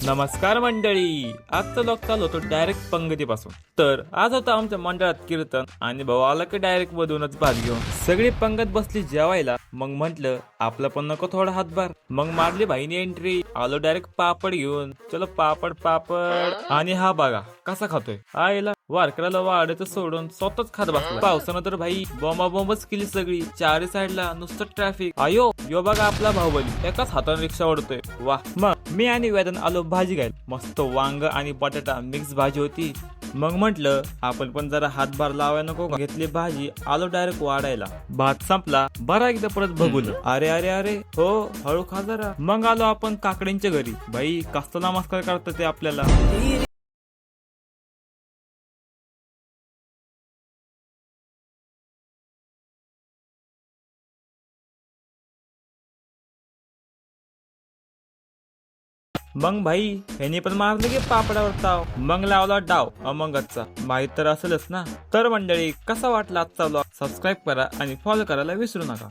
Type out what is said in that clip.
नमस्कार मंडळी, आजचा लॉक चालू होतो डायरेक्ट पंगतीपासून. तर आज होता आमच्या मंडळात कीर्तन आणि भाऊ आला की डायरेक्ट मधूनच भात घेऊन सगळी पंगत बसली जेवायला. मग म्हंटल आपलं पण नको थोडा हातभार. मग मारली भाईने एंट्री. आलो डायरेक्ट पापड घेऊन. चलो पापड पापड. आणि हा बघा कसा खातोय. आईला वारकऱ्याला वाढायचं सोडून स्वतःच खात बसला. पावसानं तर भाई बॉम्बाबॉम्बच केली सगळी. चारी साईडला नुसतं ट्रॅफिक. आयो यो बघा आपला बाहुबली एकाच हाताने रिक्षा ओढतोय. वा. मग मी आणि वेदन आलो भाजी घ्यायला. मस्त वांग आणि बटाटा मिक्स भाजी होती. मग म्हंटल आपण पण जरा हातभार लावाय नको. घेतली भाजी. आलो डायरेक्ट वाढायला. भात संपला. बरा एकदा परत बघून अरे अरे अरे हो हळू खा जरा. मग आलो आपण काकडींच्या घरी. भाई कसला नमस्कार करतात ते आपल्याला. मग भाई ह्यानी पण मारले की पापडावर ताव. मग लावला डाव अमंगचा. माहित तर असेलच ना. तर मंडळी कसा वाटला आजचा व्लॉग सबस्क्राईब करा आणि फॉलो करायला विसरू नका.